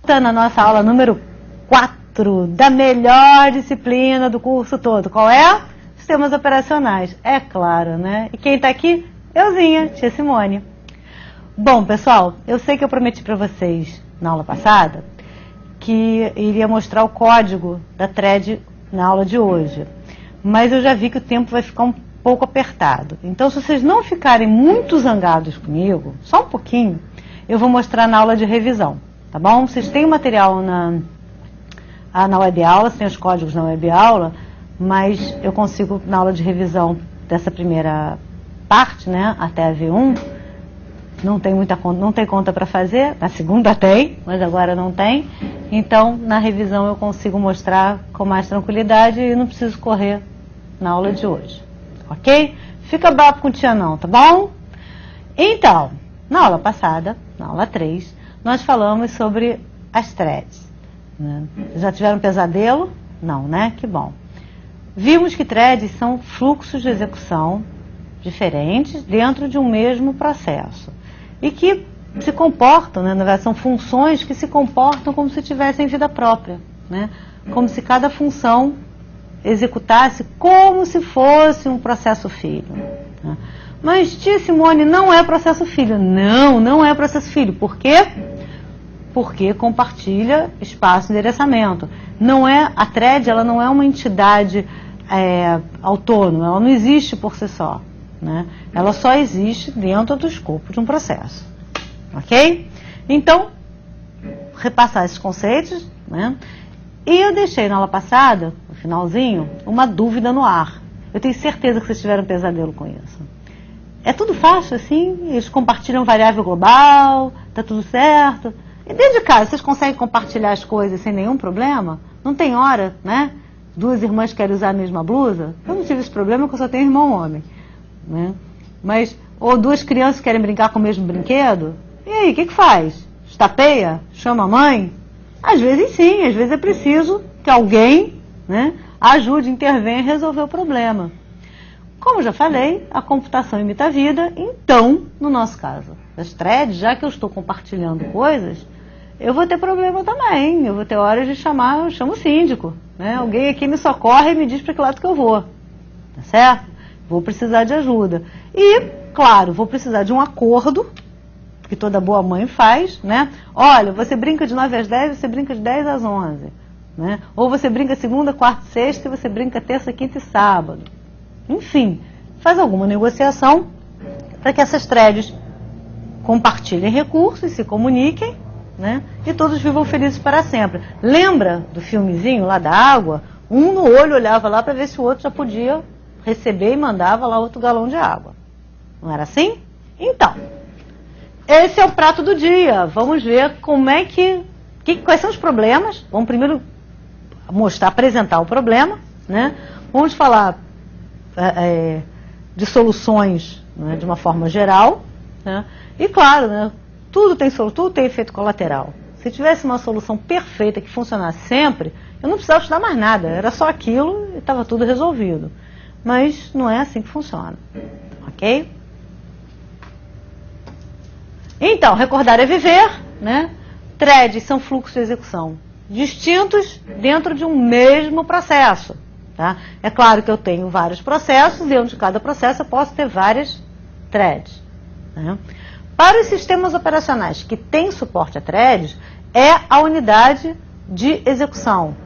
Na nossa aula número 4 da melhor disciplina do curso todo. Qual é? Sistemas operacionais. É claro, né? E quem está aqui? Euzinha, tia Simone. Bom, pessoal, eu sei que eu prometi para vocês na aula passada que iria mostrar o código da thread na aula de hoje. Mas eu já vi que o tempo vai ficar um pouco apertado. Então, se vocês não ficarem muito zangados comigo, só um pouquinho, eu vou mostrar na aula de revisão. Tá bom? Vocês têm o material na web aula, vocês têm os códigos na web aula, mas eu consigo, na aula de revisão dessa primeira parte, né, até a V1, não tem muita conta, não tem conta para fazer, na segunda tem, mas agora não tem, então na revisão eu consigo mostrar com mais tranquilidade e não preciso correr na aula de hoje, ok? Fica bravo com tia não, tá bom? Então, na aula passada, na aula 3, nós falamos sobre as threads. Né? Já tiveram pesadelo? Não, né? Que bom. Vimos que threads são fluxos de execução diferentes dentro de um mesmo processo. E que se comportam, né? Na verdade, são funções que se comportam como se tivessem vida própria. Né? Como se cada função executasse como se fosse um processo filho. Né? Mas, tia Simone, não é processo filho. Não, não é processo filho. Por quê? Porque compartilha espaço de endereçamento. Não é, a thread ela não é uma entidade autônoma, ela não existe por si só. Né? Ela só existe dentro do escopo de um processo. Ok? Então, repassar esses conceitos. Né? E eu deixei na aula passada, no finalzinho, uma dúvida no ar. Eu tenho certeza que vocês tiveram um pesadelo com isso. É tudo fácil assim? Eles compartilham variável global, tá tudo certo? E dentro de casa, vocês conseguem compartilhar as coisas sem nenhum problema? Não tem hora, né? Duas irmãs querem usar a mesma blusa? Eu não tive esse problema porque eu só tenho irmão homem. Né? Mas, ou duas crianças querem brincar com o mesmo brinquedo? E aí, o que faz? Estapeia? Chama a mãe? Às vezes sim, às vezes é preciso que alguém, né, ajude, intervenha e resolver o problema. Como já falei, a computação imita a vida, então, no nosso caso, das threads, já que eu estou compartilhando coisas, eu vou ter problema também. Eu vou ter horas de chamar, eu chamo o síndico. Né? Alguém aqui me socorre e me diz para que lado que eu vou. Tá certo? Vou precisar de ajuda. E, claro, vou precisar de um acordo, que toda boa mãe faz, né? Olha, você brinca de 9 às 10, você brinca de 10 às 11. Né? Ou você brinca segunda, quarta e sexta, e você brinca terça, quinta e sábado. Enfim, faz alguma negociação para que essas threads compartilhem recursos, se comuniquem, né? E todos vivam felizes para sempre. Lembra do filmezinho lá da água? Um no olho olhava lá para ver se o outro já podia receber e mandava lá outro galão de água. Não era assim? Então, esse é o prato do dia. Vamos ver como é quais são os problemas. Vamos primeiro apresentar o problema, né? Vamos falar de soluções, né, de uma forma geral, né? E claro, né, tudo tem efeito colateral. Se tivesse uma solução perfeita que funcionasse sempre, eu não precisava estudar mais nada, era só aquilo e estava tudo resolvido. Mas não é assim que funciona, ok? Então, recordar é viver, né? Threads são fluxos de execução distintos dentro de um mesmo processo. Tá? É claro que eu tenho vários processos, e dentro de cada processo eu posso ter várias threads. Né? Para os sistemas operacionais que têm suporte a threads, é a unidade de execução.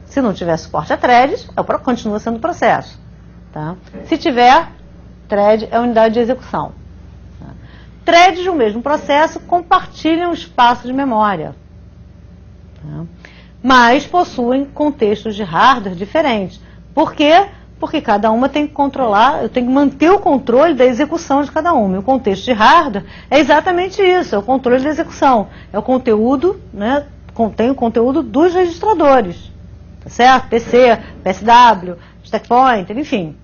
Se não tiver suporte a threads, continua sendo processo. Tá? Se tiver, thread é a unidade de execução. Tá? Threads de um mesmo processo compartilham espaço de memória. Tá? Mas possuem contextos de hardware diferentes. Por quê? Porque cada uma tem que controlar, eu tenho que manter o controle da execução de cada uma. E o contexto de hardware é exatamente isso, é o controle da execução. É o conteúdo, né, contém o conteúdo dos registradores. Tá certo? PC, PSW, stack pointer, enfim.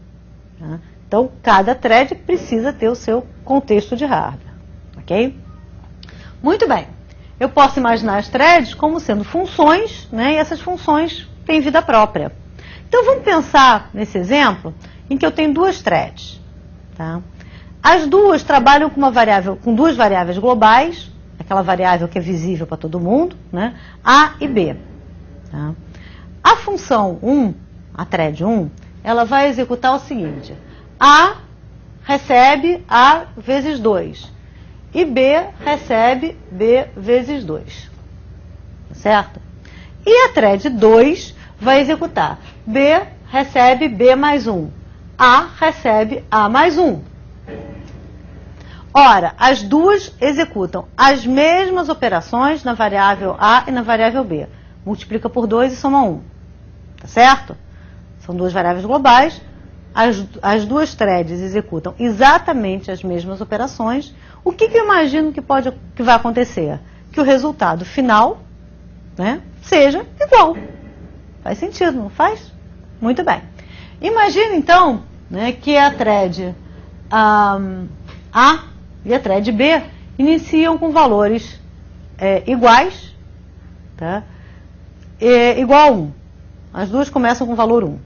Tá? Então, cada thread precisa ter o seu contexto de hardware. Ok? Muito bem. Eu posso imaginar as threads como sendo funções, né, e essas funções têm vida própria. Então, vamos pensar nesse exemplo em que eu tenho duas threads. Tá? As duas trabalham com duas variáveis globais aquela variável que é visível para todo mundo, né? A e B. Tá? A função 1, a thread 1, ela vai executar o seguinte: A recebe A vezes 2 e B recebe B vezes 2. Certo? E a thread 2 vai executar B recebe B mais 1. A recebe A mais 1. Ora, as duas executam as mesmas operações na variável A e na variável B. Multiplica por 2 e soma 1. Tá certo? São duas variáveis globais. As duas threads executam exatamente as mesmas operações. O que eu imagino que vai acontecer? Que o resultado final, né, seja igual. Faz sentido, não faz? Muito bem. Imagina, então, né, que a thread A e a thread B iniciam com valores iguais, tá? Igual a 1. As duas começam com valor 1.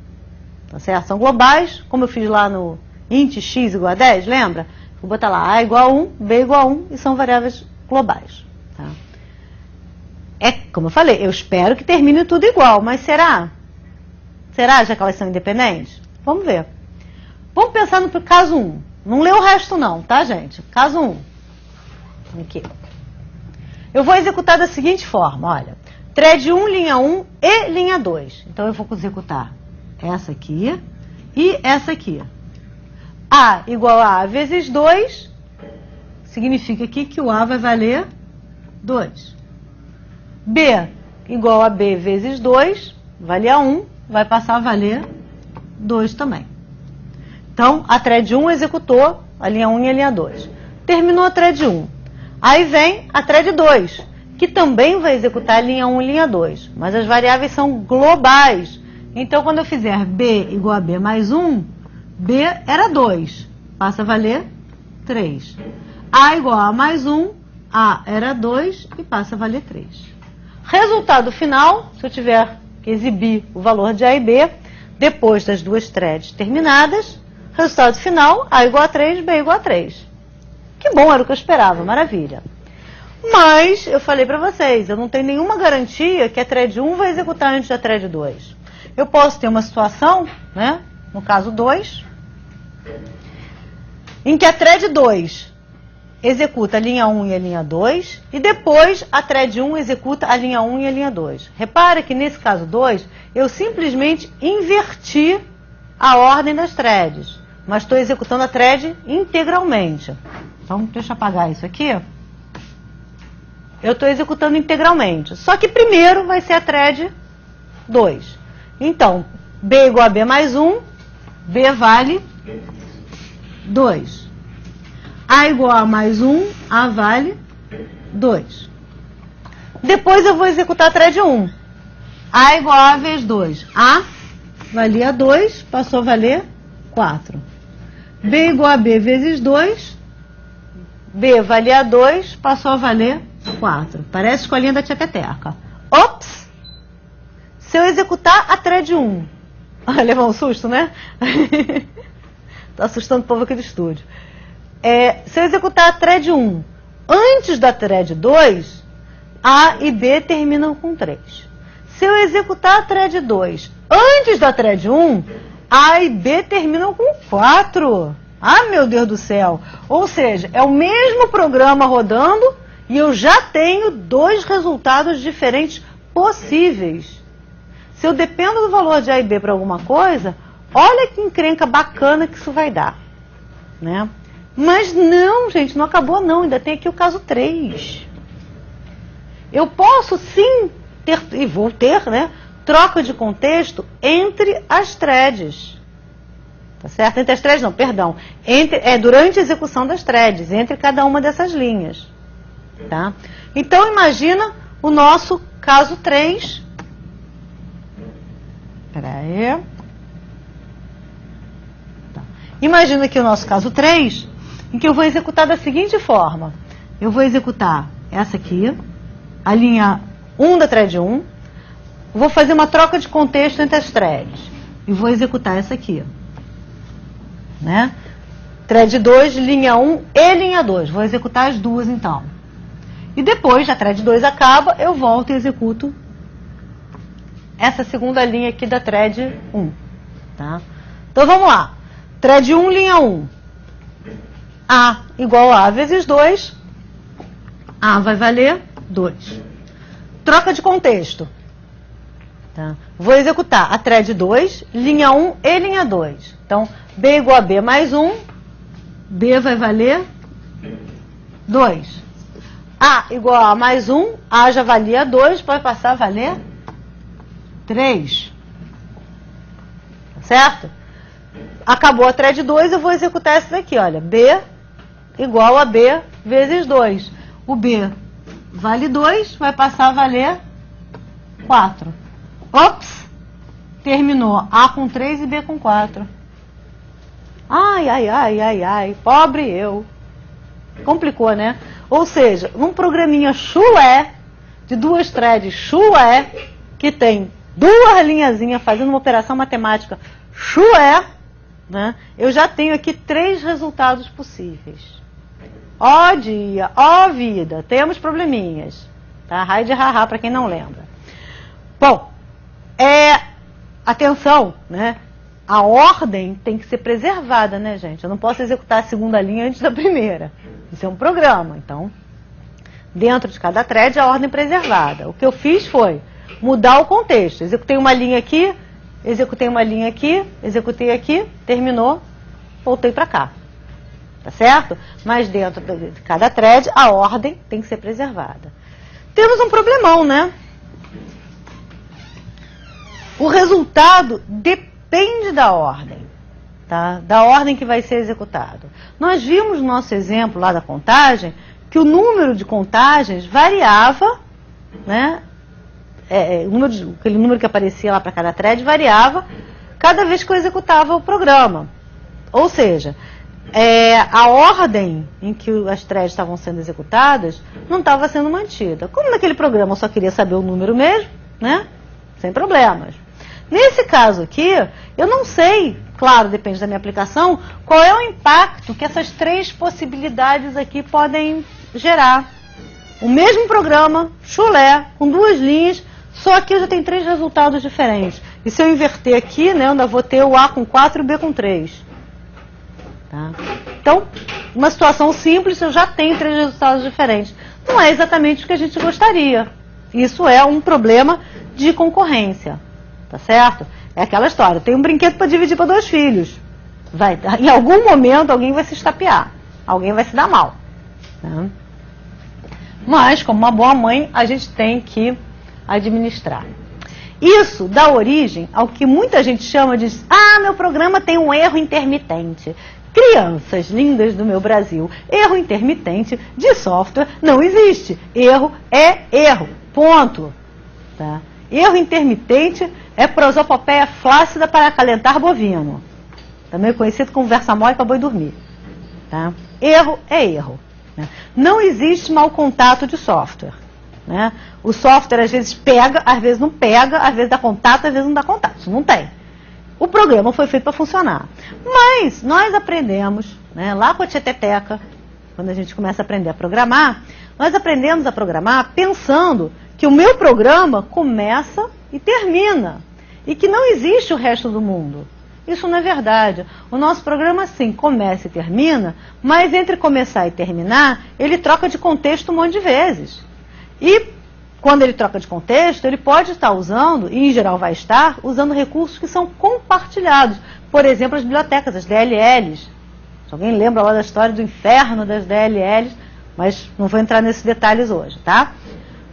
Tá certo? São globais, como eu fiz lá no int x igual a 10, lembra? Vou botar lá A igual a 1, B igual a 1 e são variáveis globais. Tá? Como eu falei, eu espero que termine tudo igual, mas será? Será, já que elas são independentes? Vamos ver. Vamos pensar no caso 1. Não lê o resto não, tá, gente? Caso 1. Aqui. Eu vou executar da seguinte forma, olha. Thread 1, linha 1 e linha 2. Então eu vou executar essa aqui e essa aqui. A igual a vezes 2, significa aqui que o A vai valer 2. B igual a B vezes 2, valia 1, vai passar a valer 2 também. Então, a thread 1 executou a linha 1 e a linha 2. Terminou a thread 1. Aí vem a thread 2, que também vai executar a linha 1 e a linha 2. Mas as variáveis são globais. Então, quando eu fizer B igual a B mais 1, B era 2. Passa a valer 3. A igual a mais 1, A era 2 e passa a valer 3. Resultado final, se eu tiver que exibir o valor de A e B, depois das duas threads terminadas, resultado final, A igual a 3, B igual a 3. Que bom, era o que eu esperava, maravilha. Mas, eu falei para vocês, eu não tenho nenhuma garantia que a thread 1 vai executar antes da thread 2. Eu posso ter uma situação, né, no caso 2, em que a thread 2 executa a linha 1 e a linha 2, e depois a thread 1 executa a linha 1 e a linha 2. Repare que nesse caso 2, eu simplesmente inverti a ordem das threads, mas estou executando a thread integralmente. Então, deixa eu apagar isso aqui. Eu estou executando integralmente. Só que primeiro vai ser a thread 2. Então, B igual a B mais 1, B vale 2. A igual a mais 1, A vale 2. Depois eu vou executar a thread 1. A igual a vezes 2. A valia 2, passou a valer 4. B igual a B vezes 2. B valia 2, passou a valer 4. Parece escolinha da tia Peteca. Ops! Se eu executar a thread 1... levou um susto, né? Tô assustando o povo aqui do estúdio. Se eu executar a thread 1 antes da thread 2, A e B terminam com 3. Se eu executar a thread 2 antes da thread 1, A e B terminam com 4. Ah, meu Deus do céu! Ou seja, é o mesmo programa rodando e eu já tenho dois resultados diferentes possíveis. Se eu dependo do valor de A e B para alguma coisa, olha que encrenca bacana que isso vai dar, né? Mas não, gente, não acabou não, ainda tem aqui o caso 3. Eu posso sim ter, e vou ter, né, troca de contexto entre as threads. Tá certo? Entre as threads não, perdão. Durante a execução das threads, entre cada uma dessas linhas. Tá? Então, imagina o nosso caso 3. Espera aí. Tá. Imagina aqui o nosso caso 3, em que eu vou executar da seguinte forma. Eu vou executar essa aqui, a linha 1 da thread 1. Vou fazer uma troca de contexto entre as threads. E vou executar essa aqui. Né? Thread 2, linha 1 e linha 2. Vou executar as duas, então. E depois, a thread 2 acaba, eu volto e executo essa segunda linha aqui da thread 1. Tá? Então vamos lá. Thread 1, linha 1. A igual a vezes 2. A vai valer 2. Troca de contexto. Tá? Vou executar a thread 2, linha 1 e linha 2. Então, B igual a B mais 1. B vai valer 2. A igual a mais 1. A já valia 2, pode passar a valer 3. Certo? Acabou a thread 2, eu vou executar essa daqui, olha. B igual a B vezes 2. O B vale 2, vai passar a valer 4. Ops! Terminou. A com 3 e B com 4. Ai, ai, ai, ai, ai. Pobre eu. Complicou, né? Ou seja, num programinha chulé, de 2 threads chulé, que tem 2 linhazinhas fazendo uma operação matemática chulé, né? Eu já tenho aqui 3 resultados possíveis. Ó dia, ó vida, temos probleminhas. Tá? Raio de haha para quem não lembra. Bom, atenção, né? A ordem tem que ser preservada, né, gente? Eu não posso executar a segunda linha antes da primeira. Isso é um programa, então, dentro de cada thread, a ordem preservada. O que eu fiz foi mudar o contexto. Executei uma linha aqui, executei uma linha aqui, executei aqui, terminou, voltei para cá. Tá certo? Mas dentro de cada thread, a ordem tem que ser preservada. Temos um problemão, né? O resultado depende da ordem, tá? Da ordem que vai ser executado. Nós vimos no nosso exemplo lá da contagem que o número de contagens variava, né? Aquele número que aparecia lá para cada thread variava cada vez que eu executava o programa. Ou seja, a ordem em que as threads estavam sendo executadas não estava sendo mantida. Como naquele programa eu só queria saber o número mesmo, né? Sem problemas. Nesse caso aqui, eu não sei, claro, depende da minha aplicação, qual é o impacto que essas 3 possibilidades aqui podem gerar. O mesmo programa, chulé, com 2 linhas, só que eu já tenho 3 resultados diferentes. E se eu inverter aqui, né, eu ainda vou ter o A com 4 e o B com 3. Tá? Então, uma situação simples, eu já tenho 3 resultados diferentes. Não é exatamente o que a gente gostaria. Isso é um problema de concorrência. Tá certo? É aquela história. Tem um brinquedo para dividir para 2 filhos. Em algum momento, alguém vai se estapear. Alguém vai se dar mal. Né? Mas, como uma boa mãe, a gente tem que administrar. Isso dá origem ao que muita gente chama de meu programa tem um erro intermitente. Crianças lindas do meu Brasil, erro intermitente de software não existe. Erro é erro. Ponto. Tá? Erro intermitente é prosopopeia flácida para acalentar bovino. Também conhecido como versa mole para boi dormir. Tá? Erro é erro. Né? Não existe mau contato de software. Né? O software às vezes pega, às vezes não pega, às vezes dá contato, às vezes não dá contato. Isso não tem. O programa foi feito para funcionar. Mas nós aprendemos, né, lá com a tieteteca, quando a gente começa a aprender a programar, nós aprendemos a programar pensando que o meu programa começa e termina. E que não existe o resto do mundo. Isso não é verdade. O nosso programa, sim, começa e termina, mas entre começar e terminar, ele troca de contexto um monte de vezes. E quando ele troca de contexto, ele pode estar usando, e em geral vai estar, usando recursos que são compartilhados. Por exemplo, as bibliotecas, as DLLs. Se alguém lembra lá da história do inferno das DLLs, mas não vou entrar nesses detalhes hoje, tá?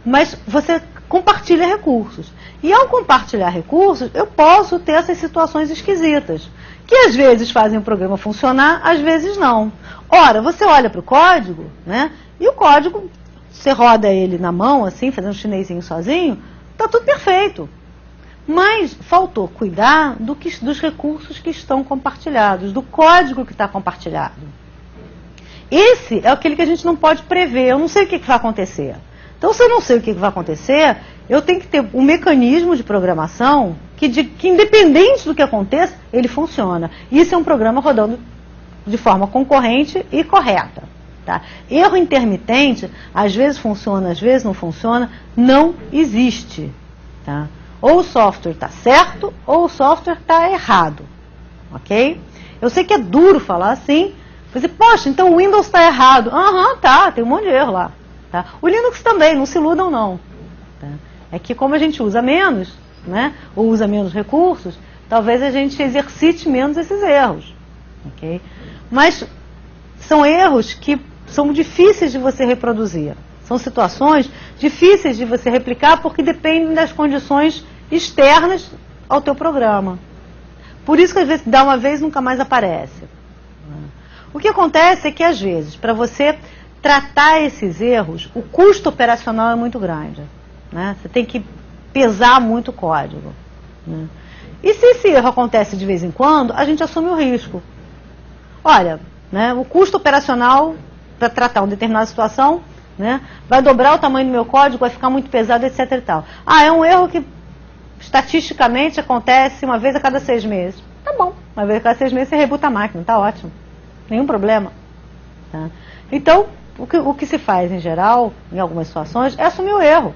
Mas você compartilha recursos. E ao compartilhar recursos, eu posso ter essas situações esquisitas, que às vezes fazem o programa funcionar, às vezes não. Ora, você olha para o código, né? E o código, você roda ele na mão, assim, fazendo um chinesinho sozinho, está tudo perfeito. Mas faltou cuidar dos recursos que estão compartilhados, do código que está compartilhado. Esse é aquele que a gente não pode prever, eu não sei o que vai acontecer. Então, se eu não sei o que vai acontecer, eu tenho que ter um mecanismo de programação que independente do que aconteça, ele funciona. Isso é um programa rodando de forma concorrente e correta. Tá? Erro intermitente, às vezes funciona, às vezes não funciona, não existe. Tá? Ou o software está certo, ou o software está errado. Ok? Eu sei que é duro falar assim, você, poxa, então o Windows está errado. Aham, tá, tem um monte de erro lá. Tá? O Linux também, não se iludam não. Tá? É que como a gente usa menos, né, ou usa menos recursos, talvez a gente exercite menos esses erros. Ok? Mas são erros que são difíceis de você reproduzir. São situações difíceis de você replicar porque dependem das condições externas ao teu programa. Por isso que às vezes dá uma vez e nunca mais aparece. O que acontece é que às vezes, para você tratar esses erros, o custo operacional é muito grande. Né? Você tem que pesar muito o código. Né? E se esse erro acontece de vez em quando, a gente assume o risco. Olha, né, o custo operacional para tratar uma determinada situação, né, vai dobrar o tamanho do meu código, vai ficar muito pesado, etc. e tal. Ah, é um erro que estatisticamente acontece uma vez a cada 6 meses. Tá bom, uma vez a cada 6 meses você rebuta a máquina, tá ótimo. Nenhum problema. Tá? Então, o que se faz em geral, em algumas situações, é assumir o erro.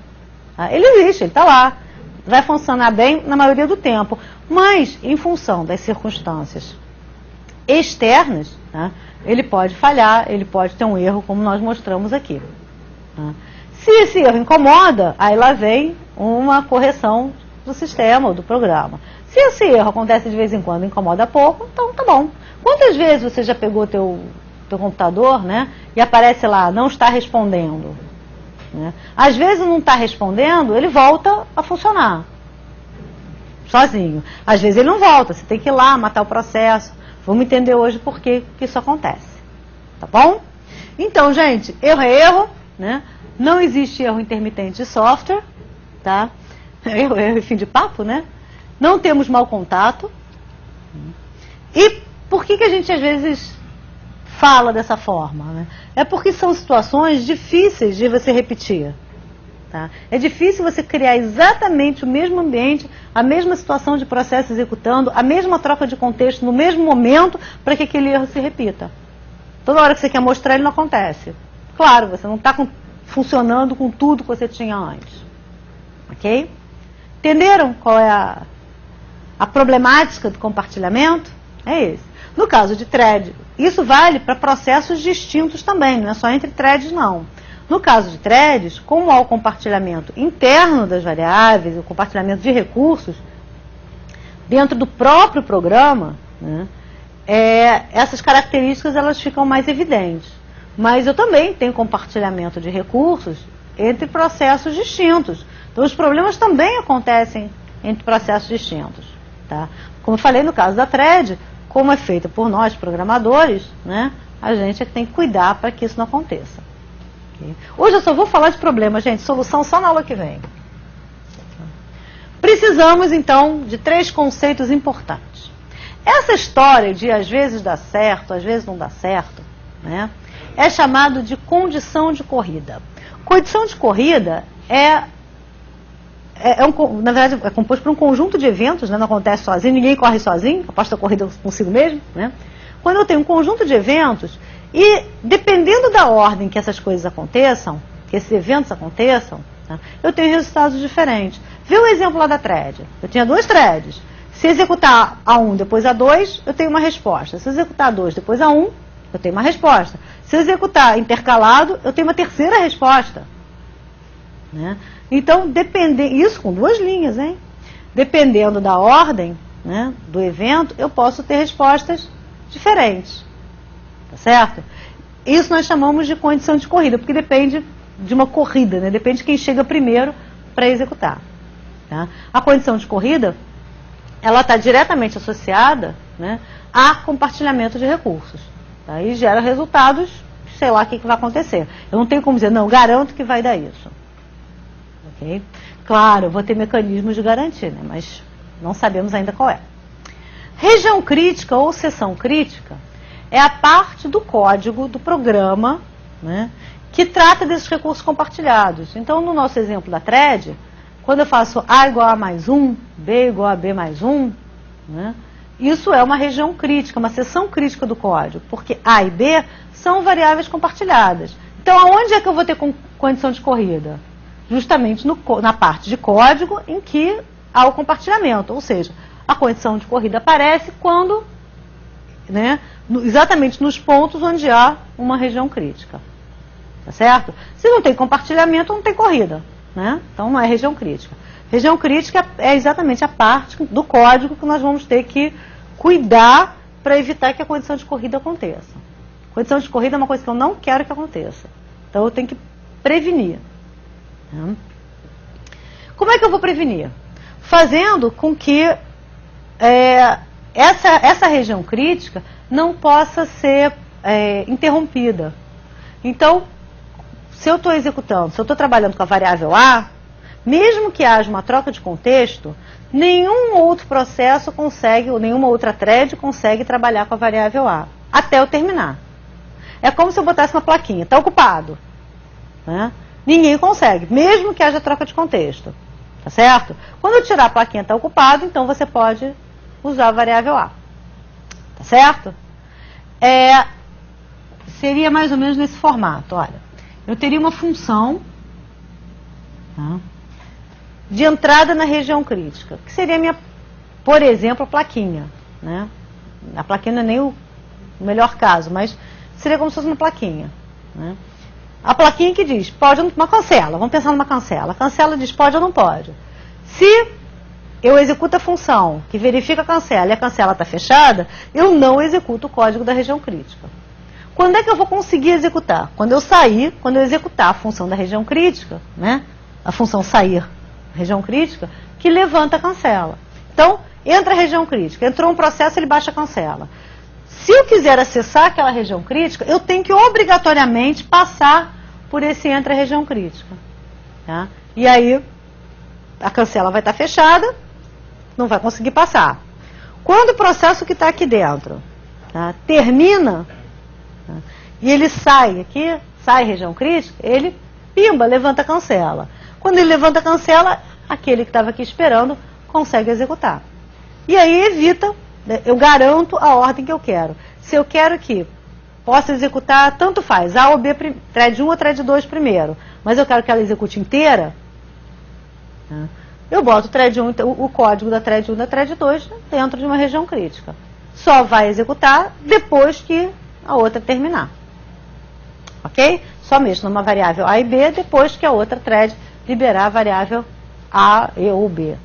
Tá? Ele existe, ele está lá. Vai funcionar bem na maioria do tempo. Mas, em função das circunstâncias externas, tá? Ele pode falhar, ele pode ter um erro, como nós mostramos aqui. Tá? Se esse erro incomoda, aí lá vem uma correção do sistema ou do programa. Se esse erro acontece de vez em quando e incomoda pouco, então tá bom. Quantas vezes você já pegou teu computador, né, e aparece lá, não está respondendo? Né? Às vezes não está respondendo, ele volta a funcionar. Sozinho. Às vezes ele não volta, você tem que ir lá, matar o processo. Vamos entender hoje por que isso acontece. Tá bom? Então, gente, erro é erro, né? Não existe erro intermitente de software, tá? Erro é fim de papo, né? Não temos mau contato. E por que a gente às vezes fala dessa forma? Né? É porque são situações difíceis de você repetir. Tá? É difícil você criar exatamente o mesmo ambiente, a mesma situação de processo executando, a mesma troca de contexto no mesmo momento para que aquele erro se repita. Toda hora que você quer mostrar, ele não acontece. Claro, você não está funcionando com tudo que você tinha antes. Ok? Entenderam qual é a problemática do compartilhamento? É esse. No caso de thread, isso vale para processos distintos também, não é só entre threads não. No caso de threads, como há o compartilhamento interno das variáveis, o compartilhamento de recursos, dentro do próprio programa, né, essas características elas ficam mais evidentes. Mas eu também tenho compartilhamento de recursos entre processos distintos. Então os problemas também acontecem entre processos distintos. Tá? Como eu falei no caso da thread, como é feita por nós, programadores, né, a gente é que tem que cuidar para que isso não aconteça. Okay? Hoje eu só vou falar de problemas, gente, solução só na aula que vem. Precisamos, então, de 3 conceitos importantes. Essa história de às vezes dá certo, às vezes não dá certo, né, é chamado de condição de corrida. Condição de corrida na verdade, é composto por um conjunto de eventos, né? Não acontece sozinho, ninguém corre sozinho, aposta a corrida consigo mesmo. Né? Quando eu tenho um conjunto de eventos, e dependendo da ordem que essas coisas aconteçam, que esses eventos aconteçam, tá? Eu tenho resultados diferentes. Vê o exemplo lá da thread. Eu tinha 2 threads. Se executar a 1, depois a 2, eu tenho uma resposta. Se executar a 2, depois a 1, eu tenho uma resposta. Se executar intercalado, eu tenho uma terceira resposta. Né? Então, isso com 2 linhas, hein? Dependendo da ordem, né, do evento, eu posso ter respostas diferentes. Tá certo? Isso nós chamamos de condição de corrida, porque depende de uma corrida, né? Depende de quem chega primeiro para executar. Tá? A condição de corrida, ela está diretamente associada, né, a compartilhamento de recursos. Tá? E gera resultados, sei lá o que vai acontecer. Eu não tenho como dizer, não, garanto que vai dar isso. Okay? Claro, eu vou ter mecanismos de garantia, né? Mas não sabemos ainda qual é. Região crítica ou seção crítica é a parte do código do programa, né, que trata desses recursos compartilhados. Então, no nosso exemplo da thread, quando eu faço A igual a mais 1, B igual a B mais 1, né, Isso é uma região crítica, uma seção crítica do código, porque A e B são variáveis compartilhadas. Então, aonde é que eu vou ter condição de corrida? Justamente na parte de código em que há o compartilhamento, ou seja, a condição de corrida aparece quando, né, exatamente nos pontos onde há uma região crítica. Tá certo? Se não tem compartilhamento, não tem corrida, né? Então não é região crítica. Região crítica é exatamente a parte do código que nós vamos ter que cuidar para evitar que a condição de corrida aconteça. Condição de corrida é uma coisa que eu não quero que aconteça. Então eu tenho que prevenir. Né? Como é que eu vou prevenir? Fazendo com que essa região crítica não possa ser interrompida. Então, se eu estou executando, se eu estou trabalhando com a variável A, mesmo que haja uma troca de contexto, nenhum outro processo consegue, ou nenhuma outra thread consegue trabalhar com a variável A, até eu terminar. É como se eu botasse uma plaquinha, está ocupado. Né? Ninguém consegue, mesmo que haja troca de contexto. Tá certo? Quando eu tirar a plaquinha está ocupado, então você pode usar a variável A. Tá certo? Seria mais ou menos nesse formato, olha. Eu teria uma função, tá, de entrada na região crítica, que seria minha, por exemplo, a plaquinha. Né? A plaquinha não é nem o melhor caso, mas seria como se fosse uma plaquinha. Né? A plaquinha que diz, pode ou não, uma cancela, vamos pensar numa cancela. A cancela diz pode ou não pode. Se eu executo a função que verifica a cancela e a cancela está fechada, eu não executo o código da região crítica. Quando é que eu vou conseguir executar? Quando eu executar a função da região crítica, né? A função sair região crítica, que levanta a cancela. Então, entra a região crítica, entrou um processo, ele baixa a cancela. Se eu quiser acessar aquela região crítica, eu tenho que obrigatoriamente passar por esse entra região crítica. Tá? E aí, a cancela vai estar fechada, não vai conseguir passar. Quando o processo que está aqui dentro, tá, termina, tá, e ele sai aqui, sai região crítica, ele, pimba, levanta a cancela. Quando ele levanta a cancela, aquele que estava aqui esperando consegue executar. E aí evita, eu garanto a ordem que eu quero. Se eu quero que possa executar, tanto faz, A ou B, thread 1 ou thread 2 primeiro, mas eu quero que ela execute inteira, né, eu boto o código da thread 1 e da thread 2 dentro de uma região crítica. Só vai executar depois que a outra terminar. Ok? Só mexo numa variável A e B depois que a outra thread liberar a variável A, E ou B.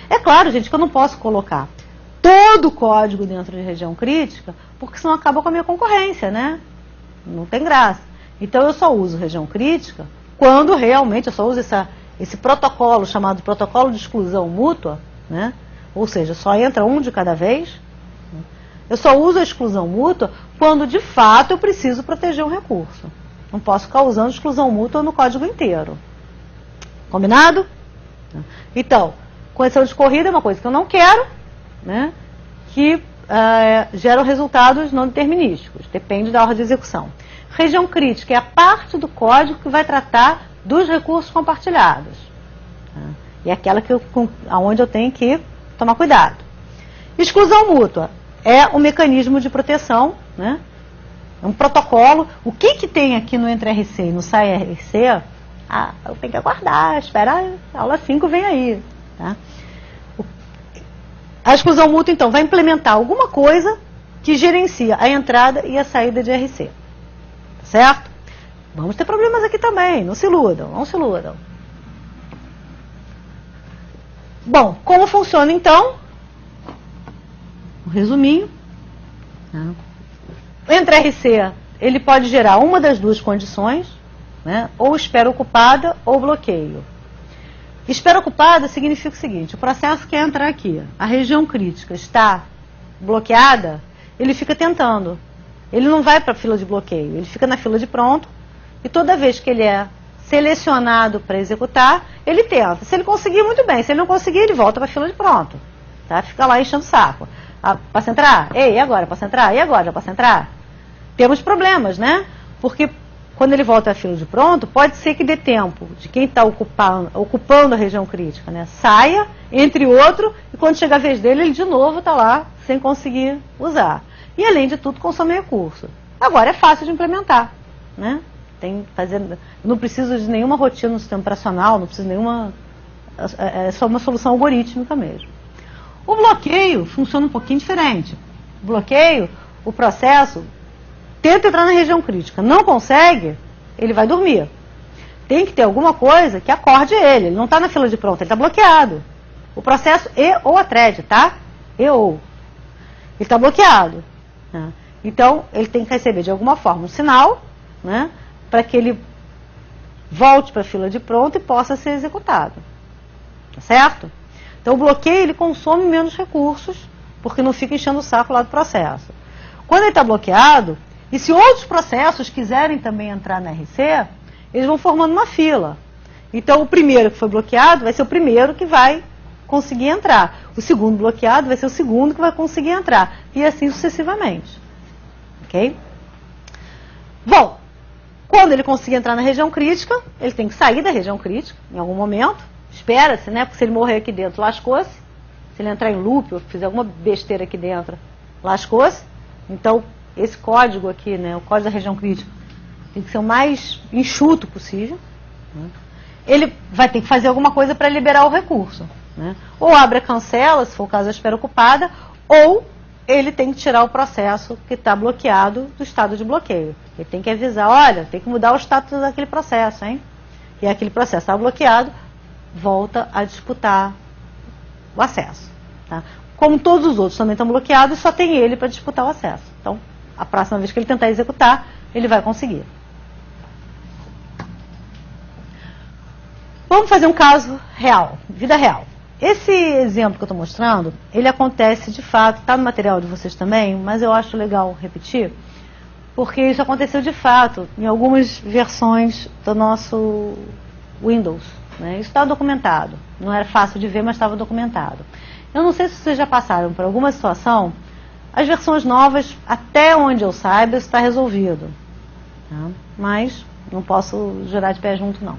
É claro, gente, que eu não posso colocar todo o código dentro de região crítica, porque senão acaba com a minha concorrência, né? Não tem graça. Então eu só uso região crítica quando realmente eu só uso esse protocolo chamado protocolo de exclusão mútua, né? Ou seja, só entra um de cada vez. Eu só uso a exclusão mútua quando de fato eu preciso proteger um recurso. Não posso ficar usando exclusão mútua no código inteiro. Combinado? Então, condição de corrida é uma coisa que eu não quero, né? Que geram resultados não determinísticos, depende da ordem de execução. Região crítica é a parte do código que vai tratar dos recursos compartilhados. E é aquela onde eu tenho que tomar cuidado. Exclusão mútua é um mecanismo de proteção, né? É um protocolo. O que tem aqui no Entra RC e no Sai RC, eu tenho que aguardar, esperar a aula 5 vem aí. Tá? A exclusão mútua, então, vai implementar alguma coisa que gerencia a entrada e a saída de RC. Certo? Vamos ter problemas aqui também, não se iludam, não se iludam. Bom, como funciona então? Um resuminho. O Entra RC, ele pode gerar uma das duas condições, né? Ou espera ocupada ou bloqueio. Espera ocupada significa o seguinte, o processo que entra aqui, a região crítica está bloqueada, ele fica tentando. Ele não vai para a fila de bloqueio, ele fica na fila de pronto, e toda vez que ele é selecionado para executar, ele tenta. Se ele conseguir, muito bem. Se ele não conseguir, ele volta para a fila de pronto. Tá? Fica lá enchendo o saco. Posso entrar? Ei, e agora? Posso entrar? E agora? Já posso entrar? Temos problemas, né? Porque quando ele volta à fila de pronto, pode ser que dê tempo de quem está ocupando a região crítica, né? Saia, entre outro, e quando chega a vez dele, ele de novo está lá sem conseguir usar. E, além de tudo, consome recurso. Agora, é fácil de implementar, né? Não preciso de nenhuma rotina no sistema operacional, não preciso de nenhuma... É só uma solução algorítmica mesmo. O bloqueio funciona um pouquinho diferente. O bloqueio, o processo, tenta entrar na região crítica. Não consegue, ele vai dormir. Tem que ter alguma coisa que acorde ele. Ele não está na fila de pronto, ele está bloqueado. O processo ou a thread, tá? Ele está bloqueado. Né? Então, ele tem que receber de alguma forma um sinal, né, para que ele volte para a fila de pronto e possa ser executado. Tá certo? Então, o bloqueio, ele consome menos recursos, porque não fica enchendo o saco lá do processo. Quando ele está bloqueado, e se outros processos quiserem também entrar na RC, eles vão formando uma fila. Então, o primeiro que foi bloqueado vai ser o primeiro que vai conseguir entrar. O segundo bloqueado vai ser o segundo que vai conseguir entrar. E assim sucessivamente. Ok? Bom, quando ele conseguir entrar na região crítica, ele tem que sair da região crítica em algum momento. Espera-se, né? Porque se ele morrer aqui dentro, lascou-se. Se ele entrar em loop ou fizer alguma besteira aqui dentro, lascou-se. Então, esse código aqui, né, o código da região crítica, tem que ser o mais enxuto possível. Né? Ele vai ter que fazer alguma coisa para liberar o recurso. Né? Ou abre a cancela, se for o caso da espera ocupada, ou ele tem que tirar o processo que está bloqueado do estado de bloqueio. Ele tem que avisar, olha, tem que mudar o status daquele processo, hein? E aquele processo está bloqueado, volta a disputar o acesso. Tá? Como todos os outros também estão bloqueados, só tem ele para disputar o acesso. Então, a próxima vez que ele tentar executar, ele vai conseguir. Vamos fazer um caso real, vida real. Esse exemplo que eu estou mostrando, ele acontece de fato, está no material de vocês também, mas eu acho legal repetir, porque isso aconteceu de fato em algumas versões do nosso Windows. Né? Isso está documentado. Não era fácil de ver, mas estava documentado. Eu não sei se vocês já passaram por alguma situação. As versões novas, até onde eu saiba, está resolvido. Tá? Mas não posso jurar de pé junto, não.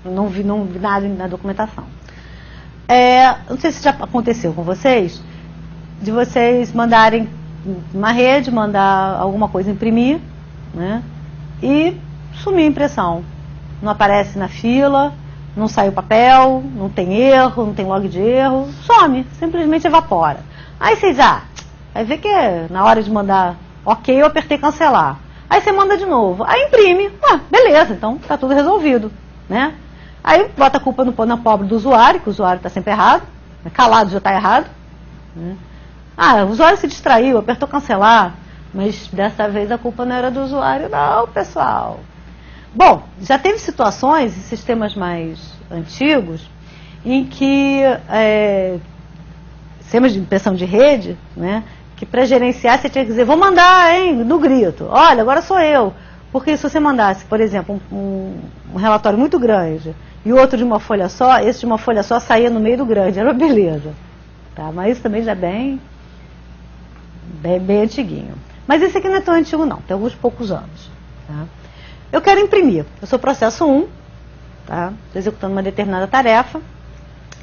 Não vi nada na documentação. Não sei se já aconteceu com vocês, de vocês mandarem uma rede, mandar alguma coisa imprimir, né? E sumir a impressão. Não aparece na fila, não sai o papel, não tem erro, não tem log de erro, some, simplesmente evapora. Aí vocês, vai ver que na hora de mandar ok, eu apertei cancelar. Aí você manda de novo, aí imprime, beleza, então tá tudo resolvido, né? Aí bota a culpa na pobre do usuário, que o usuário está sempre errado, calado já está errado. Né? O usuário se distraiu, apertou cancelar, mas dessa vez a culpa não era do usuário não, pessoal. Bom, já teve situações em sistemas mais antigos em que sistemas de impressão de rede, né, que para gerenciar você tinha que dizer, vou mandar, hein, no grito, olha, agora sou eu. Porque se você mandasse, por exemplo, um relatório muito grande e outro de uma folha só, esse de uma folha só saía no meio do grande, era uma beleza. Tá? Mas isso também já é bem antiguinho. Mas esse aqui não é tão antigo não, tem alguns poucos anos. Tá? Eu quero imprimir, eu sou processo 1, tá? Estou executando uma determinada tarefa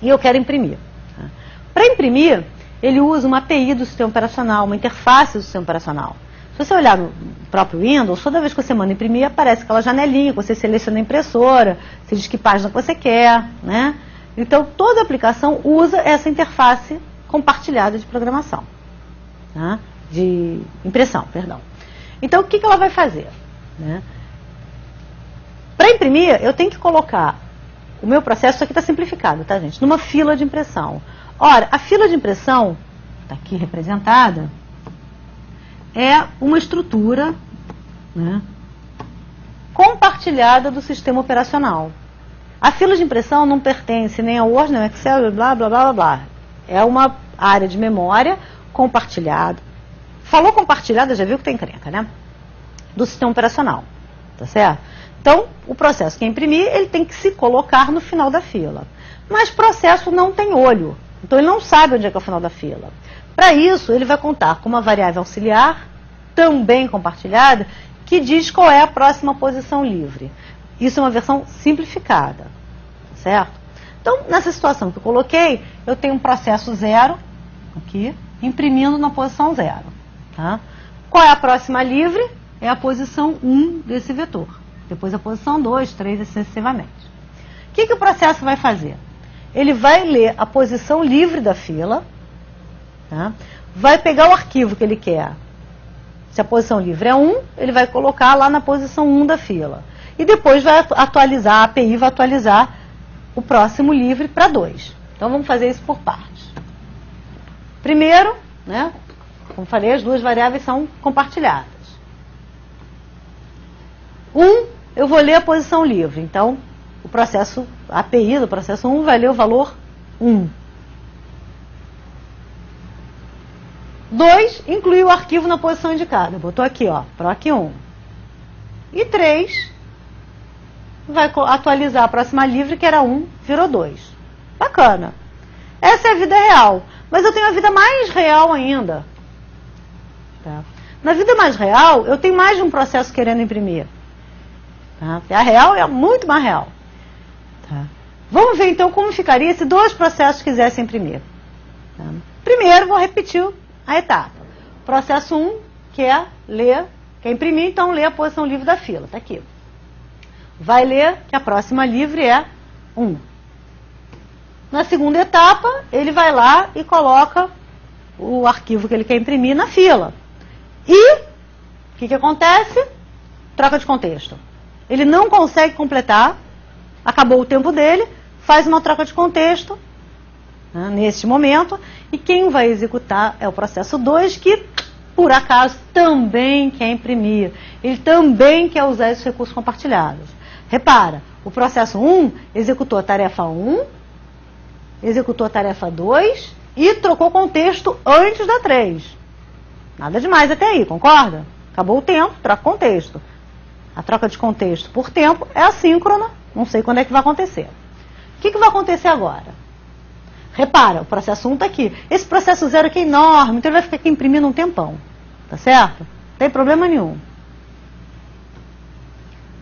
e eu quero imprimir. Tá? Para imprimir, ele usa uma API do sistema operacional, uma interface do sistema operacional. Se você olhar no próprio Windows, toda vez que você manda imprimir, aparece aquela janelinha, você seleciona a impressora, você diz que página que você quer, né? Então, toda aplicação usa essa interface compartilhada de programação. Tá? De impressão, perdão. Então, o que ela vai fazer? Né? Para imprimir, eu tenho que colocar o meu processo, isso aqui está simplificado, tá, gente? Numa fila de impressão. Ora, a fila de impressão, está aqui representada, é uma estrutura, né, compartilhada do sistema operacional. A fila de impressão não pertence nem ao Word, nem ao Excel, blá, blá, blá, blá, blá. É uma área de memória compartilhada. Falou compartilhada, já viu que tem encrenca, né? Do sistema operacional, tá certo? Então, o processo que imprimir, ele tem que se colocar no final da fila. Mas processo não tem olho, então ele não sabe onde é que é o final da fila. Para isso, ele vai contar com uma variável auxiliar, também compartilhada, que diz qual é a próxima posição livre. Isso é uma versão simplificada, certo? Então, nessa situação que eu coloquei, eu tenho um processo 0, aqui, imprimindo na posição 0. Tá? Qual é a próxima livre? É a posição 1 desse vetor. Depois a posição 2, 3 e sucessivamente. O que o processo vai fazer? Ele vai ler a posição livre da fila, tá? Vai pegar o arquivo que ele quer. Se a posição livre é 1, ele vai colocar lá na posição 1 da fila. E depois vai atualizar, a API vai atualizar o próximo livre para 2. Então vamos fazer isso por partes. Primeiro, né, como falei, as duas variáveis são compartilhadas. 1, eu vou ler a posição livre. Então, o processo, a API do processo 1 vai ler o valor 1. 2, inclui o arquivo na posição indicada. Botou aqui, ó, proc1. E 3, vai atualizar a próxima livre, que era 1, virou 2. Bacana. Essa é a vida real. Mas eu tenho a vida mais real ainda. Tá? Na vida mais real, eu tenho mais de um processo querendo imprimir. Tá? A real é muito mais real. Tá? Vamos ver então como ficaria se 2 processos quisessem imprimir. Tá? Primeiro, vou repetir a etapa. Processo 1 quer ler, quer imprimir, então lê a posição livre da fila. Está aqui. Vai ler que a próxima livre é 1. Na segunda etapa, ele vai lá e coloca o arquivo que ele quer imprimir na fila. E o que acontece? Troca de contexto. Ele não consegue completar, acabou o tempo dele, faz uma troca de contexto, né, neste momento, e quem vai executar é o processo 2, que, por acaso, também quer imprimir. Ele também quer usar esses recursos compartilhados. Repara, o processo 1 executou a tarefa 1, executou a tarefa 2 e trocou contexto antes da 3. Nada demais até aí, concorda? Acabou o tempo, troca contexto. A troca de contexto por tempo é assíncrona, não sei quando é que vai acontecer. O que vai acontecer agora? Repara, o processo 1 está aqui. Esse processo 0 aqui é enorme, então ele vai ficar aqui imprimindo um tempão. Tá certo? Não tem problema nenhum.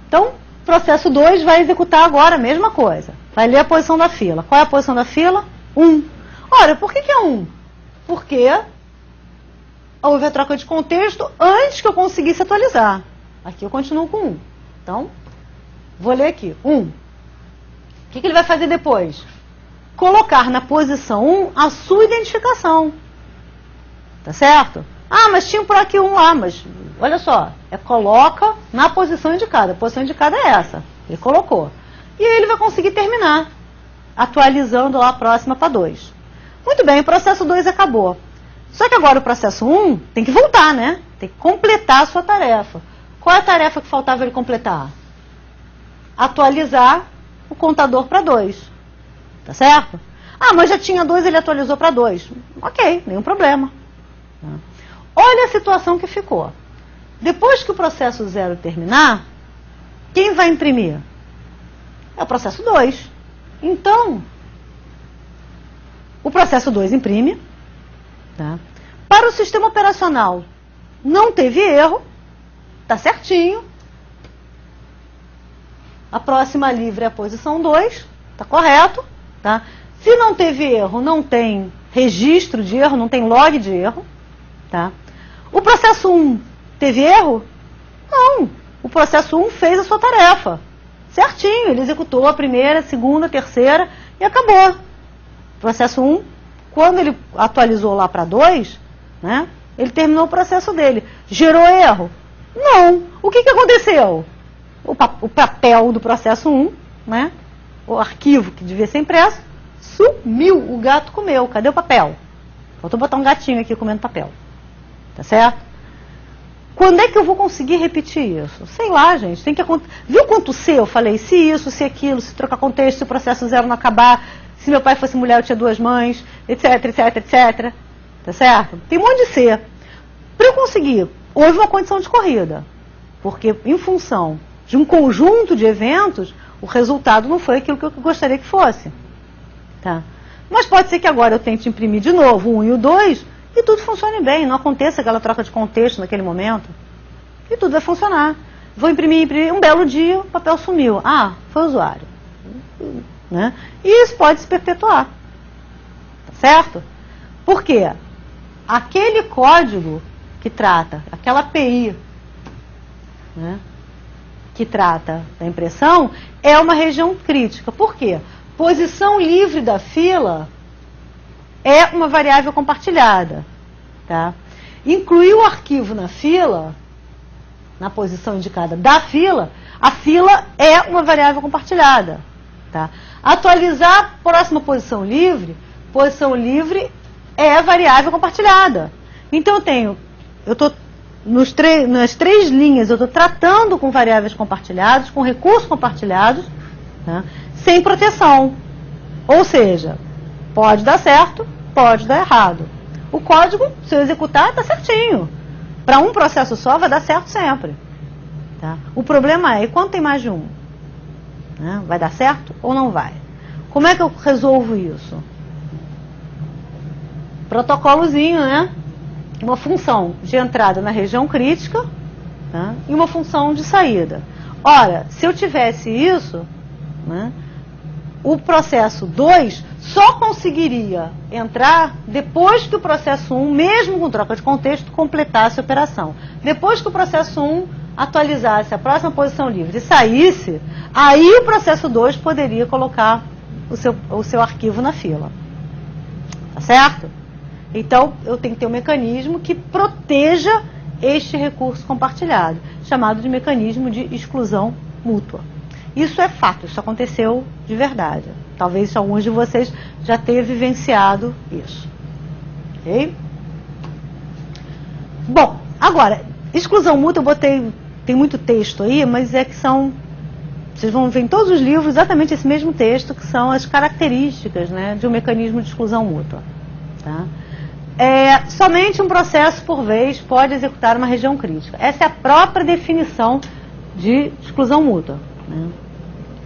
Então, o processo 2 vai executar agora a mesma coisa. Vai ler a posição da fila. Qual é a posição da fila? 1. Ora, por que é 1? Porque houve a troca de contexto antes que eu conseguisse atualizar. Aqui eu continuo com 1. Então, vou ler aqui. 1. O que ele vai fazer depois? Colocar na posição 1 a sua identificação. Tá certo? Ah, mas tinha um proc1 lá, mas olha só, coloca na posição indicada. A posição indicada é essa. Ele colocou. E aí ele vai conseguir terminar, atualizando lá a próxima para 2. Muito bem, o processo 2 acabou. Só que agora o processo 1 tem que voltar, né? Tem que completar a sua tarefa. Qual é a tarefa que faltava ele completar? Atualizar o contador para 2. Tá certo? Ah, mas já tinha 2, ele atualizou para 2. Ok, nenhum problema. Olha a situação que ficou. Depois que o processo 0 terminar, quem vai imprimir? É o processo 2. Então, o processo 2 imprime. Tá? Para o sistema operacional, não teve erro. Está certinho. A próxima livre é a posição 2. Está correto. Tá? Se não teve erro, não tem registro de erro, não tem log de erro. Tá? O processo 1 teve erro? Não. O processo 1 fez a sua tarefa. Certinho. Ele executou a primeira, a segunda, a terceira e acabou. O processo 1, quando ele atualizou lá para 2, né, ele terminou o processo dele. Gerou erro? Não. O que aconteceu? O papel do processo 1, né, o arquivo que devia ser impresso, sumiu. O gato comeu. Cadê o papel? Faltou botar um gatinho aqui comendo papel. Tá certo? Quando é que eu vou conseguir repetir isso? Sei lá, gente. Tem que acontecer. Viu quanto se eu falei? Se isso, se aquilo, se trocar contexto, se o processo 0 não acabar, se meu pai fosse mulher, eu tinha 2 mães, etc, etc, etc. Tá certo? Tem um monte de ser. Para eu conseguir, houve uma condição de corrida. Porque, em função de um conjunto de eventos, o resultado não foi aquilo que eu gostaria que fosse. Tá? Mas pode ser que agora eu tente imprimir de novo o 1 e o 2 e tudo funcione bem, não aconteça aquela troca de contexto naquele momento. E tudo vai funcionar. Vou imprimir, um belo dia, o papel sumiu. Ah, foi o usuário. Né? E isso pode se perpetuar. Tá certo? Por quê? Aquele código que trata, aquela API, né, que trata da impressão, é uma região crítica. Por quê? Posição livre da fila é uma variável compartilhada. Tá? Incluir o arquivo na fila, na posição indicada da fila, a fila é uma variável compartilhada. Tá? Atualizar a próxima posição livre é variável compartilhada. Então eu estou nas três linhas, eu estou tratando com variáveis compartilhadas, com recursos compartilhados, tá? Sem proteção. Ou seja, pode dar certo, pode dar errado. O código, se eu executar, está certinho. Para um processo só, vai dar certo sempre. Tá? O problema é, quando tem mais de um? Né? Vai dar certo ou não vai? Como é que eu resolvo isso? Protocolozinho, né? Uma função de entrada na região crítica, tá? E uma função de saída. Ora, se eu tivesse isso, né, o processo 2 só conseguiria entrar depois que o processo 1, mesmo com troca de contexto, completasse a operação. Depois que o processo 1 atualizasse a próxima posição livre e saísse, aí o processo 2 poderia colocar o seu arquivo na fila. Tá certo? Então, eu tenho que ter um mecanismo que proteja este recurso compartilhado, chamado de mecanismo de exclusão mútua. Isso é fato, isso aconteceu de verdade. Talvez alguns de vocês já tenham vivenciado isso. Ok? Bom, agora, exclusão mútua, eu botei, tem muito texto aí, mas é que são, vocês vão ver em todos os livros exatamente esse mesmo texto, que são as características, né, de um mecanismo de exclusão mútua. Tá? Somente um processo por vez pode executar uma região crítica. Essa é a própria definição de exclusão mútua. Né?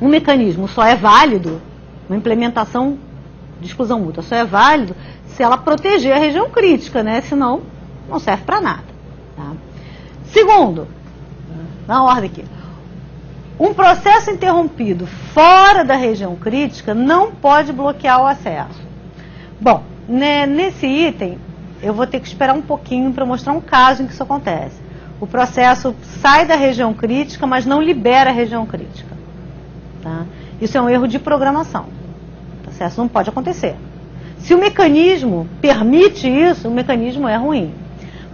Um mecanismo só é válido, uma implementação de exclusão mútua só é válido se ela proteger a região crítica, né? Senão não serve para nada. Tá? Segundo, na ordem aqui, um processo interrompido fora da região crítica não pode bloquear o acesso. Bom, nesse item, eu vou ter que esperar um pouquinho para mostrar um caso em que isso acontece. O processo sai da região crítica, mas não libera a região crítica. Tá? Isso é um erro de programação. O processo não pode acontecer. Se o mecanismo permite isso, o mecanismo é ruim.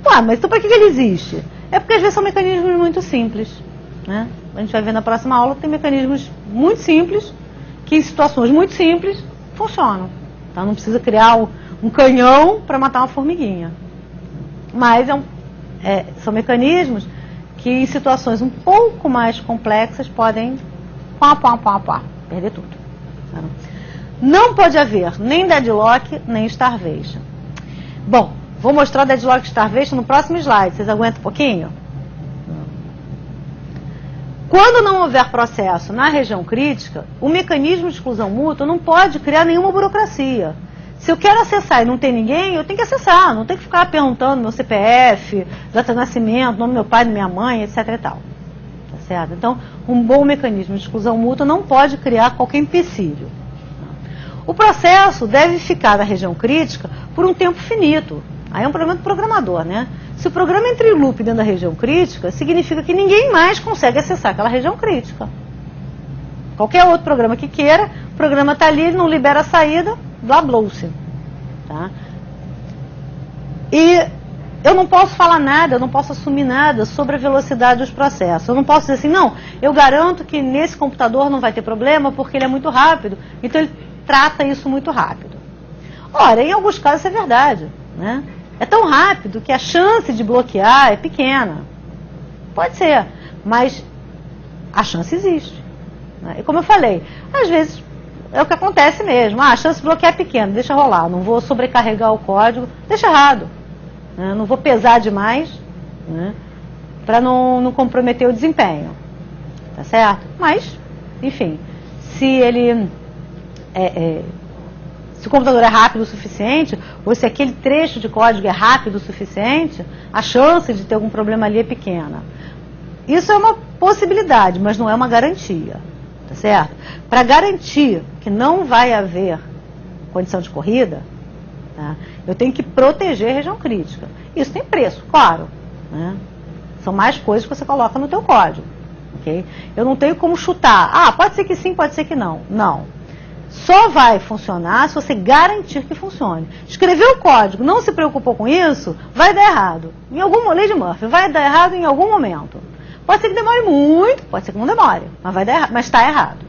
Mas então para que ele existe? É porque às vezes são mecanismos muito simples. Né? A gente vai ver na próxima aula que tem mecanismos muito simples, que em situações muito simples funcionam. Tá? Não precisa criar um canhão para matar uma formiguinha. Mas são mecanismos que em situações um pouco mais complexas podem perder tudo. Tá? Não pode haver nem deadlock, nem starvation. Bom, vou mostrar deadlock e starvation no próximo slide. Vocês aguentam um pouquinho? Quando não houver processo na região crítica, o mecanismo de exclusão mútua não pode criar nenhuma burocracia. Se eu quero acessar e não tem ninguém, eu tenho que acessar, não tenho que ficar perguntando meu CPF, data de nascimento, nome do meu pai, da minha mãe, etc. e tal. Tá certo? Então, um bom mecanismo de exclusão mútua não pode criar qualquer empecilho. O processo deve ficar na região crítica por um tempo finito. Aí é um problema do programador, né? Se o programa entra em loop dentro da região crítica, significa que ninguém mais consegue acessar aquela região crítica. Qualquer outro programa que queira, o programa está ali, ele não libera a saída, blá-blou-se. Tá? E eu não posso falar nada, eu não posso assumir nada sobre a velocidade dos processos. Eu não posso dizer assim, não, eu garanto que nesse computador não vai ter problema porque ele é muito rápido, então ele trata isso muito rápido. Ora, em alguns casos isso é verdade, né? É tão rápido que a chance de bloquear é pequena. Pode ser, mas a chance existe. Né? E como eu falei, às vezes é o que acontece mesmo. A chance de bloquear é pequena, deixa rolar. Não vou sobrecarregar o código, deixa errado. Né? Não vou pesar demais, né? Para não comprometer o desempenho. Tá certo? Mas, enfim, se ele... se o computador é rápido o suficiente, ou se aquele trecho de código é rápido o suficiente, a chance de ter algum problema ali é pequena. Isso é uma possibilidade, mas não é uma garantia. Tá certo? Para garantir que não vai haver condição de corrida, Tá? Eu tenho que proteger a região crítica. Isso tem preço, claro. Né? São mais coisas que você coloca no teu código. Okay? Eu não tenho como chutar. Ah, pode ser que sim, pode ser que não. Não. Só vai funcionar se você garantir que funcione. Escreveu o código, não se preocupou com isso, vai dar errado. Em alguma lei de Murphy, vai dar errado em algum momento. Pode ser que demore muito, pode ser que não demore, mas vai dar errado, mas está errado.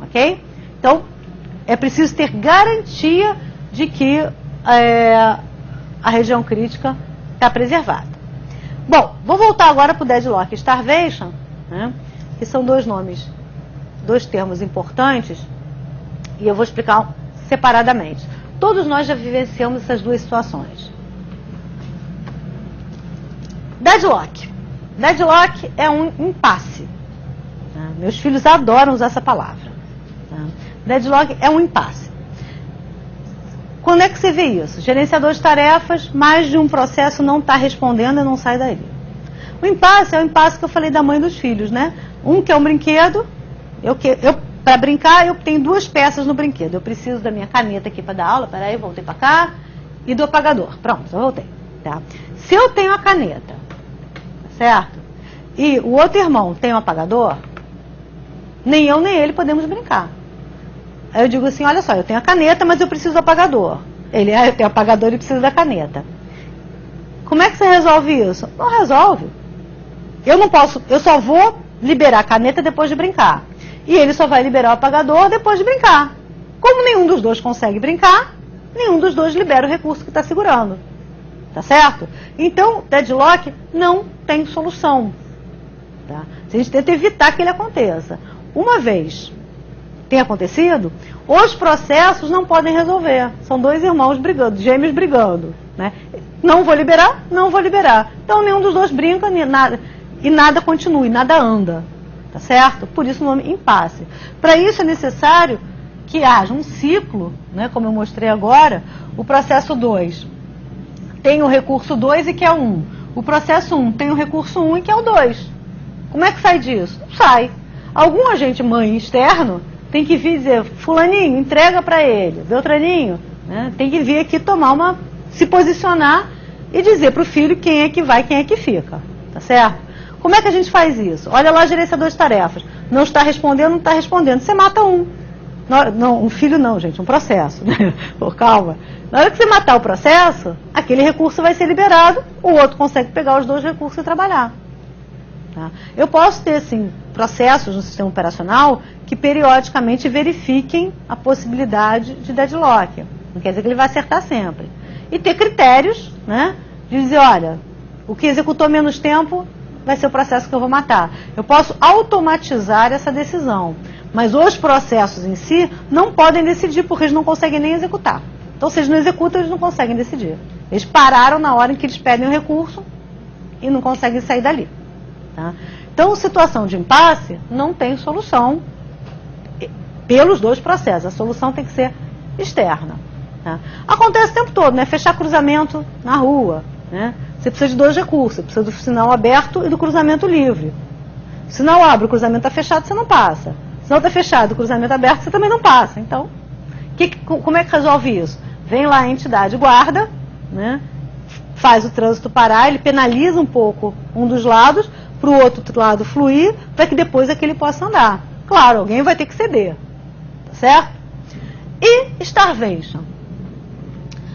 Ok? Então, é preciso ter garantia de que a região crítica está preservada. Bom, vou voltar agora para o deadlock e starvation, né, que são dois nomes, dois termos importantes, e eu vou explicar separadamente. Todos nós já vivenciamos essas duas situações. Deadlock. Deadlock é um impasse. Tá? Meus filhos adoram usar essa palavra. Tá? Deadlock é um impasse. Quando é que você vê isso? Gerenciador de tarefas, mais de um processo não está respondendo e não sai daí. O impasse é o impasse que eu falei da mãe dos filhos, né? Um que é um brinquedo, para brincar, eu tenho duas peças no brinquedo. Eu preciso da minha caneta aqui para dar aula, peraí, voltei para cá, e do apagador. Pronto, eu voltei. Tá? Se eu tenho a caneta, certo? E o outro irmão tem um apagador, nem eu nem ele podemos brincar. Aí eu digo assim, olha só, eu tenho a caneta, mas eu preciso do apagador. Ele, eu tenho apagador e preciso da caneta. Como é que você resolve isso? Não resolve. Eu não posso, eu só vou liberar a caneta depois de brincar. E ele só vai liberar o apagador depois de brincar. Como nenhum dos dois consegue brincar, nenhum dos dois libera o recurso que está segurando. Tá certo? Então, deadlock não tem solução. Tá? A gente tenta evitar que ele aconteça. Uma vez tem acontecido, os processos não podem resolver. São dois irmãos brigando, gêmeos brigando. Né? Não vou liberar, não vou liberar. Então, nenhum dos dois brinca e nada continua, nada anda. Tá certo? Por isso o nome impasse. Para isso é necessário que haja um ciclo, né, como eu mostrei agora, o processo 2 tem o recurso 2 e que é 1. O processo 1 tem o recurso 1 e que é o 2. Como é que sai disso? Não sai. Algum agente mãe externo tem que vir dizer, fulaninho, entrega para ele, Beltraninho, né, tem que vir aqui se posicionar e dizer para o filho quem é que vai, quem é que fica. Tá certo? Como é que a gente faz isso? Olha lá, gerenciador de tarefas. Não está respondendo, não está respondendo. Você mata um. Não, um filho não, gente, um processo. Por calma. Na hora que você matar o processo, aquele recurso vai ser liberado, o outro consegue pegar os dois recursos e trabalhar. Tá? Eu posso ter, sim, processos no sistema operacional que periodicamente verifiquem a possibilidade de deadlock. Não quer dizer que ele vai acertar sempre. E ter critérios, né, de dizer, olha, o que executou menos tempo vai ser o processo que eu vou matar. Eu posso automatizar essa decisão, mas os processos em si não podem decidir, porque eles não conseguem nem executar. Então, se eles não executam, eles não conseguem decidir. Eles pararam na hora em que eles pedem o recurso e não conseguem sair dali. Tá? Então, situação de impasse não tem solução pelos dois processos. A solução tem que ser externa. Tá? Acontece o tempo todo, né? Fechar cruzamento na rua, né? Você precisa de dois recursos, você precisa do sinal aberto e do cruzamento livre. O sinal abre, o cruzamento está fechado, você não passa. O sinal está fechado, o cruzamento aberto, você também não passa. Então, como é que resolve isso? Vem lá a entidade guarda, né, faz o trânsito parar, ele penaliza um pouco um dos lados, para o outro lado fluir, para que depois aquele possa andar. Claro, alguém vai ter que ceder. Tá certo? E starvation.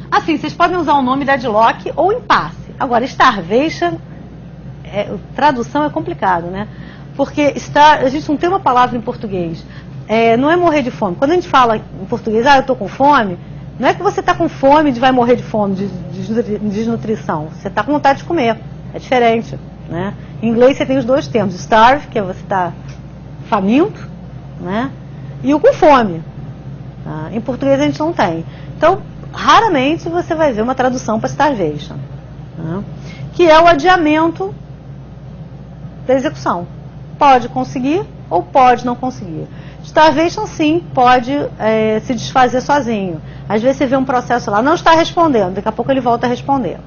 Assim, vocês podem usar o nome deadlock ou impasse. Agora, starvation, tradução é complicado, né? Porque a gente não tem uma palavra em português. Não é morrer de fome. Quando a gente fala em português, eu estou com fome, não é que você está com fome e vai morrer de fome, de desnutrição. Você está com vontade de comer. É diferente, né? Em inglês você tem os dois termos. Starve, que é você está faminto, né? E o com fome. Tá? Em português a gente não tem. Então, raramente você vai ver uma tradução para starvation. Né? Que é o adiamento da execução. Pode conseguir ou pode não conseguir. Starvation, sim, pode se desfazer sozinho. Às vezes você vê um processo lá, não está respondendo, daqui a pouco ele volta a responder.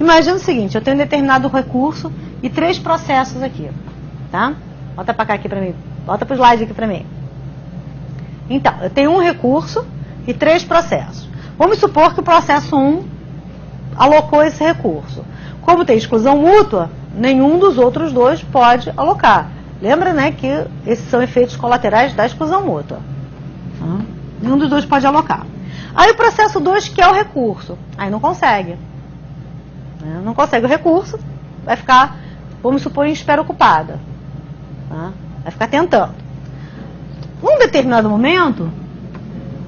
Imagina o seguinte, eu tenho um determinado recurso e 3 processos aqui. Tá? Volta para cá aqui para mim. Volta para o slide aqui para mim. Então, eu tenho um recurso e 3 processos. Vamos supor que o processo 1 alocou esse recurso. Como tem exclusão mútua, nenhum dos outros dois pode alocar. Lembra, né, que esses são efeitos colaterais da exclusão mútua. Nenhum dos dois pode alocar. Aí o processo 2 quer o recurso. Aí não consegue. Não consegue o recurso, vai ficar, vamos supor, em espera ocupada. Vai ficar tentando. Num determinado momento,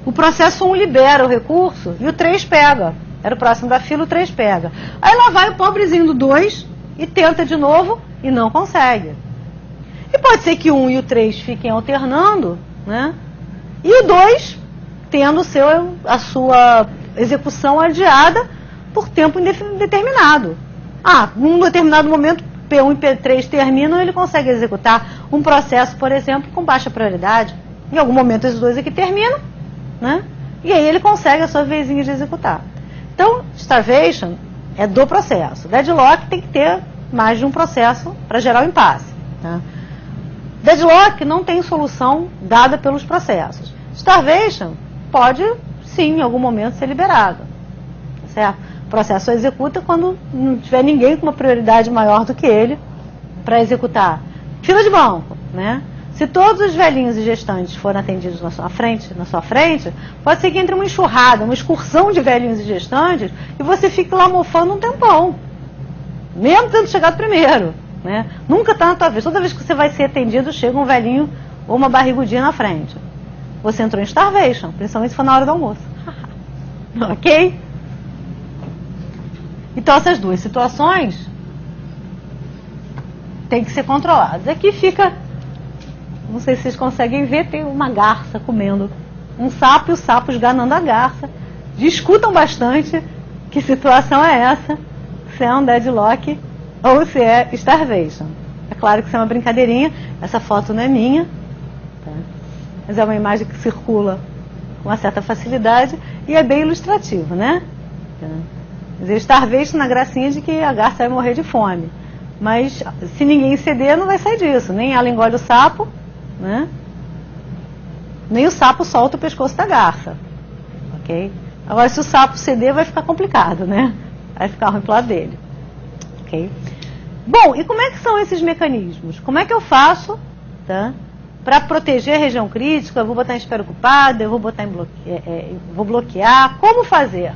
o processo 1 libera o recurso e o 3 pega. Era o próximo da fila, o 3 pega. Aí lá vai o pobrezinho do 2 e tenta de novo e não consegue. E pode ser que o 1 e o 3 fiquem alternando, né? E o 2 tendo a sua execução adiada por tempo indeterminado. Num determinado momento, P1 e P3 terminam e ele consegue executar um processo, por exemplo, com baixa prioridade. Em algum momento esses dois aqui terminam, né? E aí ele consegue a sua vezinha de executar. Então, starvation é do processo. Deadlock tem que ter mais de um processo para gerar o impasse. Tá? Deadlock não tem solução dada pelos processos. Starvation pode, sim, em algum momento ser liberado. Certo? O processo só executa quando não tiver ninguém com uma prioridade maior do que ele para executar. Fila de banco, né? Se todos os velhinhos e gestantes forem atendidos na sua frente, pode ser que entre uma enxurrada, uma excursão de velhinhos e gestantes, e você fique lá mofando um tempão. Mesmo tendo chegado primeiro. Né? Nunca está na tua vez. Toda vez que você vai ser atendido, chega um velhinho ou uma barrigudinha na frente. Você entrou em starvation, principalmente se for na hora do almoço. Ok? Então essas duas situações têm que ser controladas. Aqui fica, não sei se vocês conseguem ver, tem uma garça comendo um sapo e o sapo esganando a garça. Discutam bastante que situação é essa, se é um deadlock ou se é starvation. É claro que isso é uma brincadeirinha, essa foto não é minha, tá? Mas é uma imagem que circula com uma certa facilidade e é bem ilustrativo, né? Tá? Quer dizer, starvation na gracinha de que a garça vai morrer de fome. Mas se ninguém ceder, não vai sair disso. Nem ela engole o sapo, né? Nem o sapo solta o pescoço da garça. Ok? Agora, se o sapo ceder, vai ficar complicado, né? Vai ficar ruim pro lado dele. Ok? Bom, e como é que são esses mecanismos? Como é que eu faço, tá, para proteger a região crítica? Eu vou botar em espera ocupada, eu vou botar em vou bloquear. Como fazer?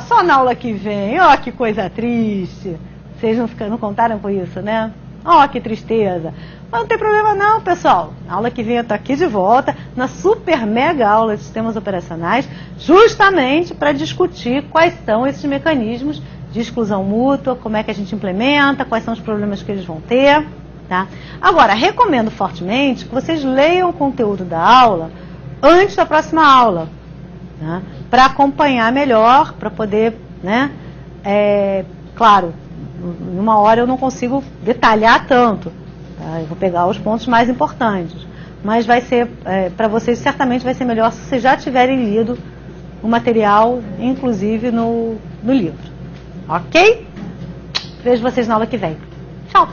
Só na aula que vem. Que coisa triste. Vocês não contaram com isso, né? Que tristeza. Mas não tem problema não, pessoal. Na aula que vem eu tô aqui de volta, na super mega aula de sistemas operacionais, justamente para discutir quais são esses mecanismos de exclusão mútua, como é que a gente implementa, quais são os problemas que eles vão ter. Tá? Agora, recomendo fortemente que vocês leiam o conteúdo da aula antes da próxima aula. Tá? Para acompanhar melhor, para poder, né? Claro, em uma hora eu não consigo detalhar tanto. Tá? Eu vou pegar os pontos mais importantes. Mas vai ser, para vocês, certamente vai ser melhor se vocês já tiverem lido o material, inclusive no livro. Ok? Vejo vocês na aula que vem. Tchau!